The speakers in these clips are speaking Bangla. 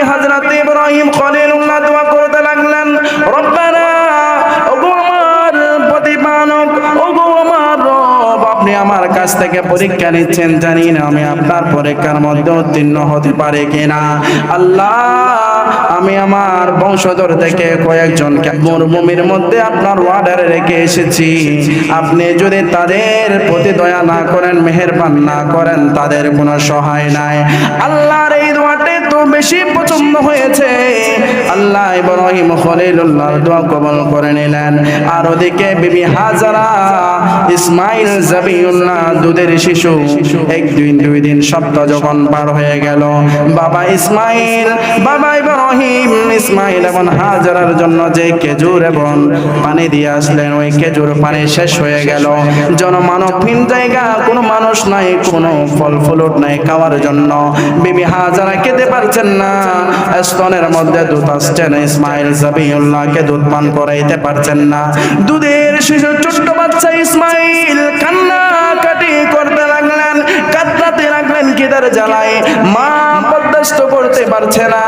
হযরত ইব্রাহিম খলিলুল্লাহ দোয়া করতে লাগলেন, রব্বানা, ওগো আমার প্রতিপালক, ওগো আমার রব, আপনি আমার কাছ থেকে পরীক্ষা নিচ্ছেন, জানি না আমি আপনার পরীক্ষার মধ্যে উত্তীর্ণ হতে পারে কিনা। আল্লাহ, আমি আমার বংশধর থেকে কয়েকজনকে মরুভূমির মধ্যে আপনার ওয়ার্ডারে রেখে এসেছি, আপনি যদি তাদের প্রতি দয়া না করেন, মেহেরবান না করেন, তাদের কোনো সহায় নাই। আল্লাহর এই দোয়াটা তো বেশি পছন্দ হয়েছে। আল্লাহ ইব্রাহিম খলিলুল্লাহর দোয়া কবুল করে নিলেন। আর ওদিকে বিবি হাজারা, ইসমাইল জাবিউল্লাহ দুধের শিশু, দুই দিন সপ্তাহ যখন পার হয়ে গেল, বাবা ইসমাইল, বাবা ইব্রাহিম ইসমাইল এবং হাজারার জন্য যে খেজুর এবং পানি দিয়ে আসলেন, ওই খেজুর পানি শেষ হয়ে গেল। জনমানবহীন জায়গা, কোনো মানুষ নাই, কোনো ফল ফ্রুট নাই খাওয়ার জন্য। বিবি হাজারা খেতে পারছেন না, স্তনের মধ্যে দুধ আসছে না, ইসমাইল জাবিউল্লাহকে দুধ পান করাইতে পারছেন না। দুধের শিশু ছোট্ট বাচ্চা ইসমাইল কান্নাকাটি করতে লাগলেন, কাঁদতে লাগলেন খিদার জ্বালায়। মা বরদাস্ত করতে পারছে না,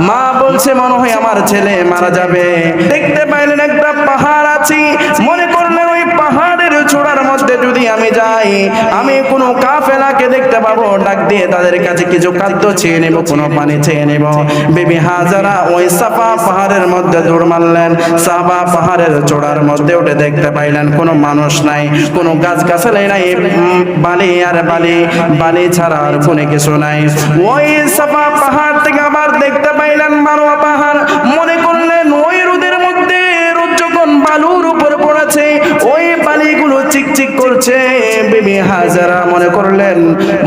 মা বলছে মনে হয় আমার ছেলে মারা যাবে। দেখতে পাইলেন একটা পাহাড় আছে, মনে করলেন ওই পাহাড়ের চূড়ার মধ্যে যদি আমি যাই, আমি কোনো কাফেলাকে দেখতে পাবো, ডাক দিয়ে তাদের কাছে কিছু খাদ্য চেয়ে নেব, কোনো পানি চেয়ে নেব। বিবি হাজারা ওই সাফা পাহাড়ের মধ্যে দৌড় মারলেন। সাফা পাহাড়ের চূড়ার মধ্যে উঠে দেখতে পাইলেন কোনো মানুষ নাই, কোনো গাছ গাছালি নাই, বালি আর বালি, বালি ছাড়া আর কোনো কিছু নাই। ওই সাফা পাহাড় থেকে আবার দেখতে পাইলেন মারওয়া পাহাড়। মনে করলেন ওই রোদের মধ্যে রোদ যখন বালুর উপর পড়েছে, ওই বালিগুলো চিকচিক করছে। বিবি হাজারা মনে করলেন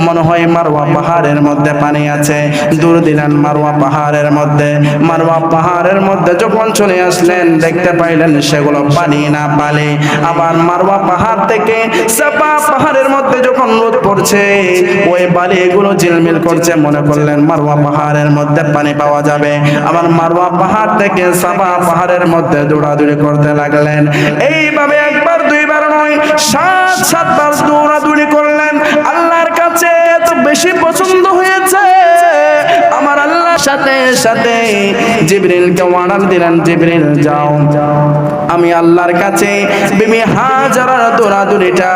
মনে হয় মারওয়া পাহাড়ের মধ্যে পানি আছে। দূর দিলেন মারওয়া পাহাড়ের মধ্যে। মারওয়া পাহাড়ের মধ্যে যখন চলে আসলেন, দেখতে পাইলেন সেগুলো পানি না বালি। আবার মারওয়া পাহাড় থেকে সাফা পাহাড়ের মধ্যে যখন রোদ পড়ছে, ওই বালিগুলো ঝিলমিল করছে। মনে করলেন মারওয়া পাহাড়ের মধ্যে পানি পাওয়া যাবে। আবার মারওয়া পাহাড় থেকে সাফা পাহাড়ের মধ্যে দৌড়াদৌড়ি করতে লাগলেন। এইভাবে একবার দুইবার নয়, 7-7 বার দৌড়াদৌড়ি করলেন। আল্লাহর কাছে এত বেশি পছন্দ হয়েছে, আমার আল্লাহর সাথে সাথে জিবরিলকে অর্ডার দিলেন, জিবরিল যাও, আমি আল্লাহর কাছে বিবি হাজারার দৌড়াদৌড়িটা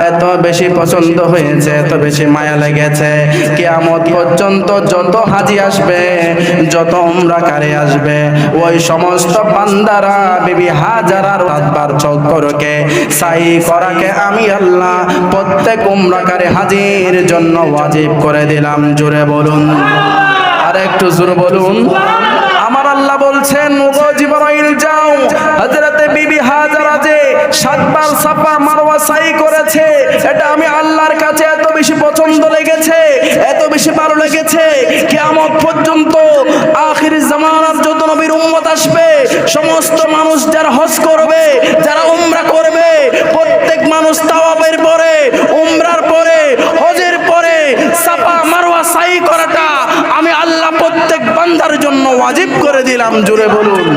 এত বেশি পছন্দ হয়েছে, এত বেশি মায়া লেগেছে, কিয়ামত পর্যন্ত যত হাজি আসবে, যত উমরাকারী আসবে, ওই সমস্ত বান্দারা বিবি হাজারার রাতবার চক্করকে সাই করাকে আমি আল্লাহ প্রত্যেক উমরাকারী হাজির জন্য ওয়াজিব করে দিলাম। জোরে বলুন, আর একটু জোরে বলুন। আমার আল্লাহ বলছেন, ওগো জিবরাইল যাও, হযরতে বিবি হাজারা যে 7 বার সাফা মারওয়া সাই করেছে, এটা আমি আল্লাহর কাছে এত বেশি পছন্দ লেগেছে, এত বেশি ভালো লেগেছে, কিয়ামত পর্যন্ত আখির জামানার যত নবীর উম্মত আসবে, সমস্ত মানুষ যারা হজ করবে, যারা উমরা করবে, প্রত্যেক মানুষ তাওয়াফের পরে, উমরার পরে, হজের পরে সাফা মারওয়া সাই করাটা আমি আল্লাহ প্রত্যেক বান্দার জন্য ওয়াজিব করে দিলাম। জোরে বলুন।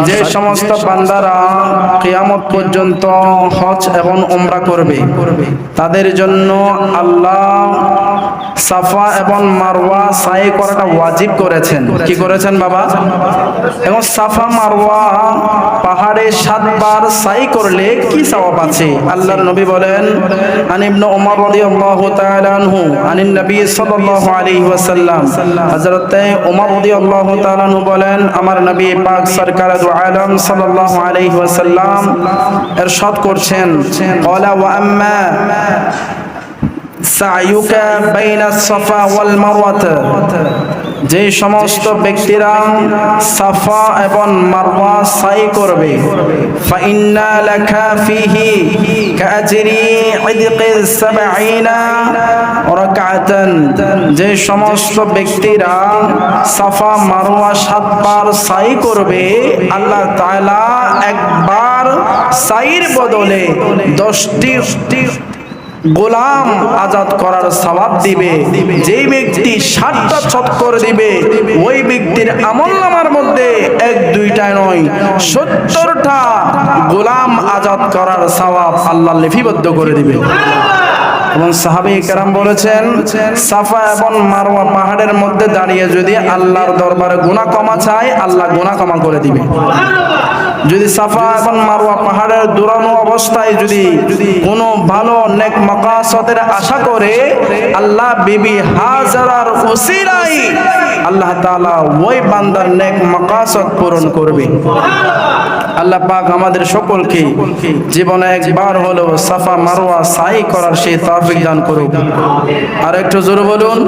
যে সমস্ত বান্দারা কিয়ামত পর্যন্ত হজ এবং উমরা করবে, তাদের জন্য আল্লাহ সাফা এবং মারওয়া সাই করাটা ওয়াজিব করেছেন। কি করেছেন বাবা? এবং সাফা মারওয়া পাহাড়ে 7 বার সাই করলে কি সওয়াব আছে? আল্লাহর নবী বলেন, আন ইবনে উমর রাদিয়াল্লাহু তাআলা আনহু আনিন নবী সাল্লাল্লাহু আলাইহি ওয়াসাল্লাম, হযরত উমর রাদিয়াল্লাহু তাআলা আনহু বলেন, আমার নবী পাক সরকার দু আলম সাল্লাল্লাহু আলাইহি ওয়াসাল্লাম ইরশাদ করছেন, ক্বালা ওয়া আম্মা সাইয়ুকা বাইনাস সাফা ওয়াল মারওয়া, যে সমস্ত ব্যক্তিরা সাফা এবং মারওয়া সাই করবে, ফাইন্না লাকা ফিহি কাজরি ইদকিস 70 রাকাতান, যে সমস্ত ব্যক্তিরা সাফা মারওয়া 7 বার সাই করবে, আল্লাহ তাআলা একবার সাইর বদলে 10টি গোলাম আজাদ করার সওয়াব দিবে। যেই ব্যক্তি 7টা চক্কর দিবে, ওই ব্যক্তির আমলনামার মধ্যে 1-2টা নয় 70টা গোলাম আজাদ করার সওয়াব আল্লাহ লিপিবদ্ধ করে দিবে। এবং সাহাবী কেরাম বলেছেন সাফা এবং মারওয়া পাহাড়ের মধ্যে দাঁড়িয়ে যদি আল্লাহর দরবারে গুনাহ ক্ষমা চায়, আল্লাহ গুনাহ ক্ষমা করে দিবে। যদি সাফা এবং মারওয়া পাহাড়ের দৌড়ানো অবস্থায় যদি কোনো ভালো নেক মাকাসদের আশা করে, আল্লাহ বিবি হাজরার ওসিলায় আল্লাহ তাআলা ওই বান্দার নেক মাকাসদ পূরণ করবে। আল্লাহ পাক আমাদের সকলকে জীবনে একবার হলেও সাফা মারওয়া সাই করার সেই তৌফিক দান করুক। আর একটু জোরে বলুন।